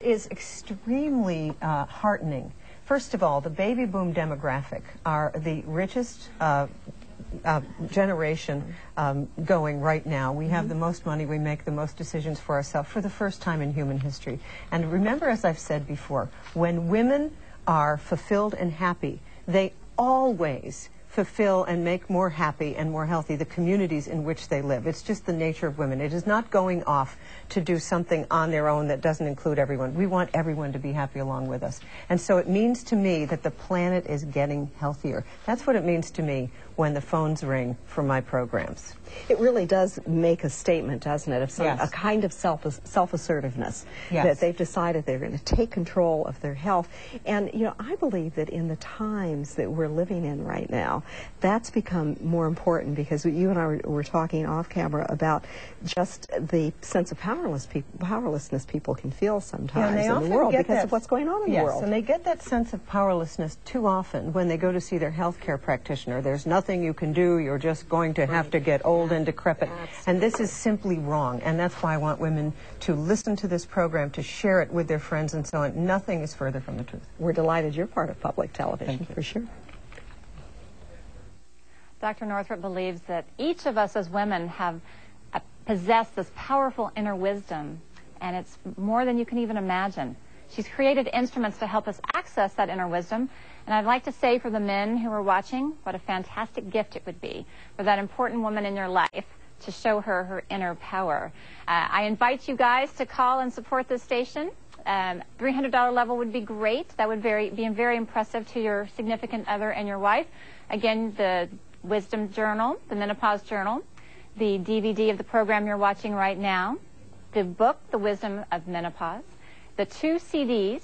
Is extremely heartening. First of all, the baby boom demographic are the richest generation going right now. We have the most money, we make the most decisions for ourselves for the first time in human history. And remember, as I've said before, when women are fulfilled and happy, they always fulfill and make more happy and more healthy the communities in which they live. It's just the nature of women. It is not going off to do something on their own that doesn't include everyone. We want everyone to be happy along with us. And so it means to me that the planet is getting healthier. That's what it means to me when the phones ring for my programs. It really does make a statement, doesn't it, of some, Yes. a kind of self-assertiveness, Yes. that they've decided they're going to take control of their health. And, you know, I believe that in the times that we're living in right now, that's become more important, because you and I were talking off camera about just the sense of powerlessness people can feel sometimes in the world because of what's going on in the world. Yes, and they get that sense of powerlessness too often when they go to see their health care practitioner. There's nothing you can do, you're just going to have to get old and decrepit. Absolutely. And this is simply wrong, and that's why I want women to listen to this program, to share it with their friends and so on. Nothing is further from the truth. We're delighted you're part of public television, for sure. Dr. Northrup believes that each of us as women have possessed this powerful inner wisdom, and it's more than you can even imagine. She's created instruments to help us access that inner wisdom, and I'd like to say for the men who are watching, what a fantastic gift it would be for that important woman in your life to show her her inner power. I invite you guys to call and support this station. $300 level would be great. That would be very impressive to your significant other and your wife. Again, the Wisdom Journal, the Menopause Journal, the DVD of the program you're watching right now, the book, The Wisdom of Menopause, the 2 CDs,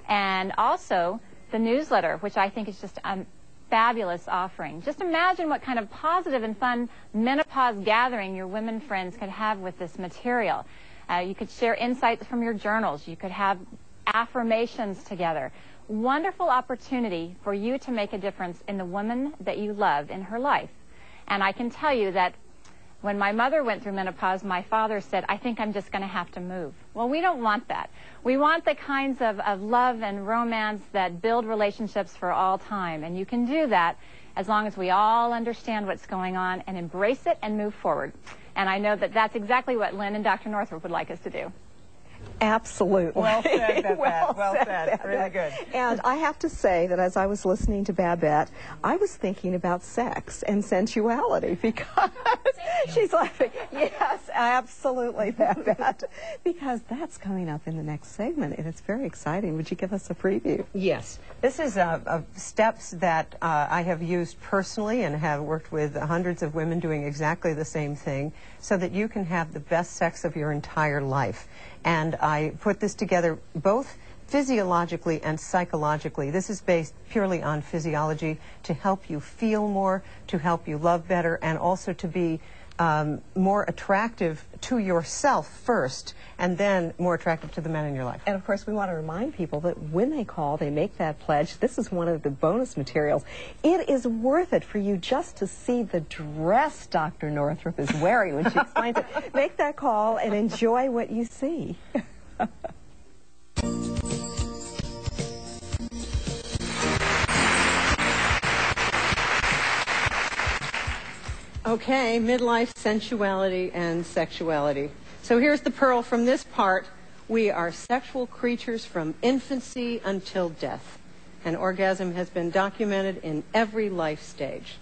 and also the newsletter, which I think is just a fabulous offering. Just imagine what kind of positive and fun menopause gathering your women friends could have with this material. You could share insights from your journals. You could have affirmations together. Wonderful opportunity for you to make a difference in the woman that you love in her life. And I can tell you that when my mother went through menopause, my father said, I think I'm just going to have to move. Well, we don't want that. We want the kinds of love and romance that build relationships for all time. And you can do that as long as we all understand what's going on and embrace it and move forward. And I know that that's exactly what Lynn and Dr. Northrup would like us to do. Absolutely. Well said, Babette. well said, Babette. Really good. And I have to say that as I was listening to Babette, I was thinking about sex and sensuality, because she's laughing. Yes, absolutely, Babette. Because that's coming up in the next segment, and it's very exciting. Would you give us a preview? Yes. This is steps that I have used personally and have worked with hundreds of women doing exactly the same thing so that you can have the best sex of your entire life. And I put this together both physiologically and psychologically. This is based purely on physiology to help you feel more, to help you love better, and also to be more attractive to yourself first, and then more attractive to the men in your life. And of course, we want to remind people that when they call, they make that pledge. This is one of the bonus materials. It is worth it for you just to see the dress Dr. Northrup is wearing when she explains it. Make that call and enjoy what you see. Okay, midlife sensuality and sexuality. So here's the pearl from this part. We are sexual creatures from infancy until death. And orgasm has been documented in every life stage.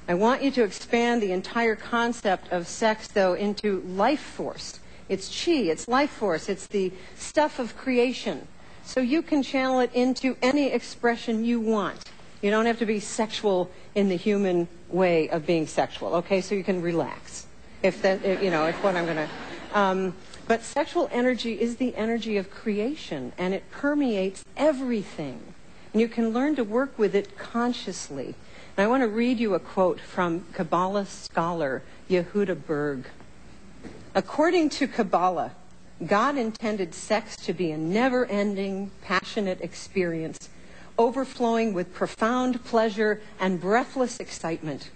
I want you to expand the entire concept of sex, though, into life force. It's chi, it's life force, it's the stuff of creation. So you can channel it into any expression you want. You don't have to be sexual in the human way of being sexual, okay? So you can relax, if what I'm going to... but sexual energy is the energy of creation, and it permeates everything. And you can learn to work with it consciously. And I want to read you a quote from Kabbalah scholar Yehuda Berg. According to Kabbalah, God intended sex to be a never-ending, passionate experience, overflowing with profound pleasure and breathless excitement.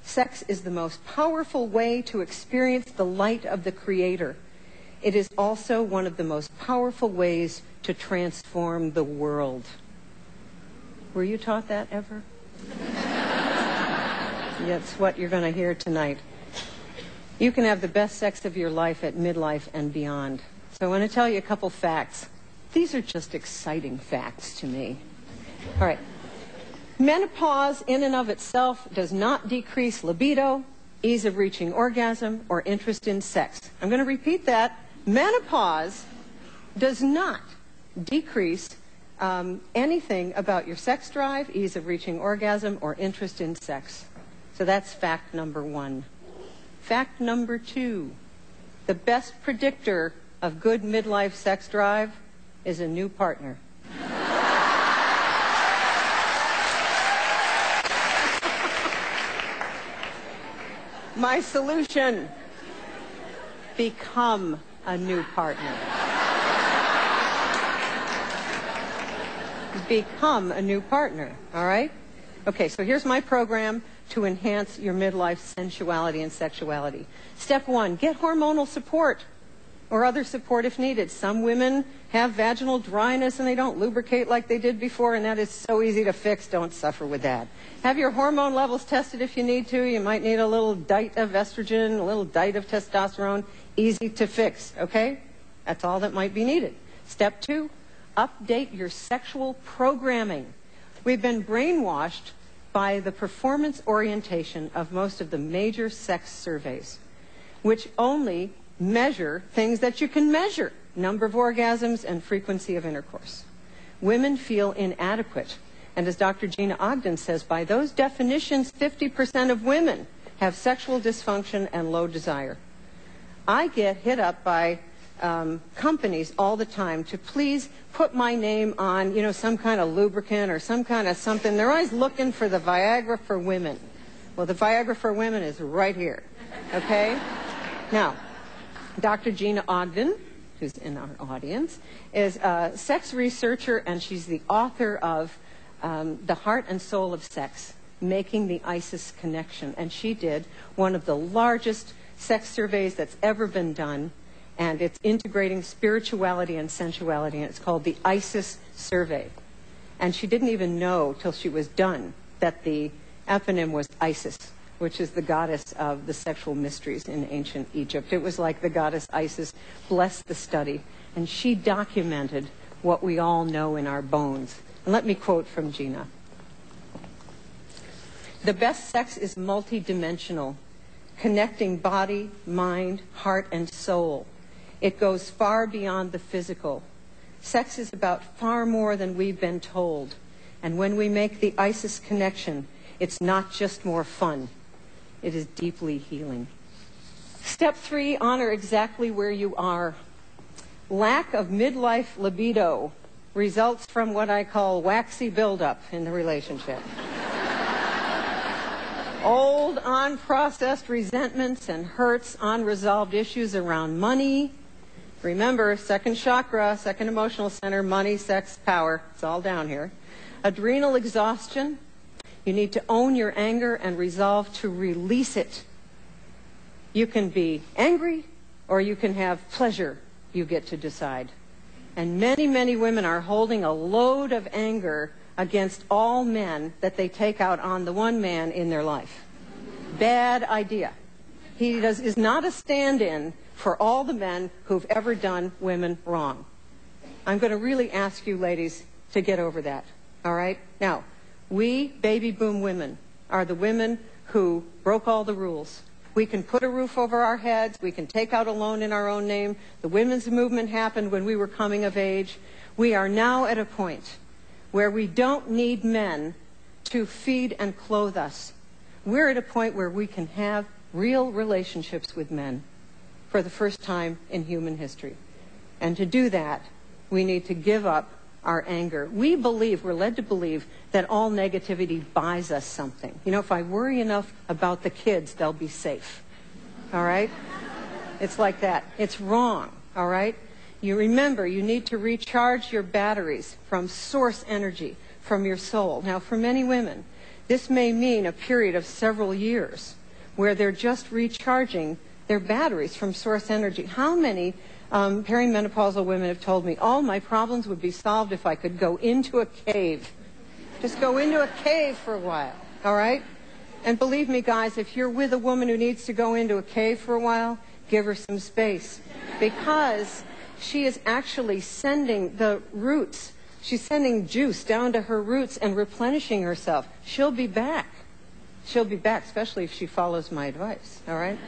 Sex is the most powerful way to experience the light of the Creator. It is also one of the most powerful ways to transform the world. Were you taught that ever? That's what you're going to hear tonight. You can have the best sex of your life at midlife and beyond. So I want to tell you a couple facts. These are just exciting facts to me. All right. Menopause in and of itself does not decrease libido, ease of reaching orgasm, or interest in sex. I'm going to repeat that. Menopause does not decrease anything about your sex drive, ease of reaching orgasm, or interest in sex. So that's fact number one. Fact number two, the best predictor of good midlife sex drive is a new partner. My solution, become a new partner. Become a new partner, all right? Okay, so here's my program to enhance your midlife sensuality and sexuality. Step one, get hormonal support or other support if needed. Some women have vaginal dryness and they don't lubricate like they did before, and that is so easy to fix. Don't suffer with that. Have your hormone levels tested if you need to. You might need a little dite of estrogen, a little dite of testosterone. Easy to fix, okay? That's all that might be needed. Step two, update your sexual programming. We've been brainwashed by the performance orientation of most of the major sex surveys, which only measure things that you can measure, number of orgasms and frequency of intercourse. Women feel inadequate. And as Dr. Gina Ogden says, by those definitions, 50% of women have sexual dysfunction and low desire. I get hit up by companies all the time to please put my name on, some kind of lubricant or some kind of something. They're always looking for the Viagra for women. Well, the Viagra for women is right here, okay? Now, Dr. Gina Ogden, who's in our audience, is a sex researcher, and she's the author of The Heart and Soul of Sex, Making the ISIS Connection. And she did one of the largest sex surveys that's ever been done, and it's integrating spirituality and sensuality, and it's called the ISIS survey. And she didn't even know till she was done that the eponym was Isis, which is the goddess of the sexual mysteries in ancient Egypt. It was like the goddess Isis blessed the study, and she documented what we all know in our bones. And let me quote from Gina. The best sex is multidimensional, connecting body, mind, heart, and soul. It goes far beyond the physical. Sex is about far more than we've been told. And when we make the ISIS connection, it's not just more fun. It is deeply healing. Step three, honor exactly where you are. Lack of midlife libido results from what I call waxy buildup in the relationship. Old, unprocessed resentments and hurts, unresolved issues around money. Remember, second chakra, second emotional center, money, sex, power. It's all down here. Adrenal exhaustion. You need to own your anger and resolve to release it. You can be angry or you can have pleasure. You get to decide. And many, many women are holding a load of anger against all men that they take out on the one man in their life. Bad idea. He is not a stand-in for all the men who've ever done women wrong. I'm going to really ask you ladies to get over that. All right? Now, we baby boom women are the women who broke all the rules. We can put a roof over our heads. We can take out a loan in our own name. The women's movement happened when we were coming of age. We are now at a point where we don't need men to feed and clothe us. We're at a point where we can have real relationships with men for the first time in human history. And to do that, we need to give up our anger. We're led to believe that all negativity buys us something. If I worry enough about the kids, they'll be safe. All right? It's like that. It's wrong. All right? You remember, you need to recharge your batteries from source energy, from your soul. Now, for many women, this may mean a period of several years where they're just recharging their batteries from source energy. How many Perimenopausal women have told me, all my problems would be solved if I could go into a cave. Just go into a cave for a while, all right? And believe me, guys, if you're with a woman who needs to go into a cave for a while, give her some space. Because she is actually sending the roots, she's sending juice down to her roots and replenishing herself. She'll be back. She'll be back, especially if she follows my advice, all right?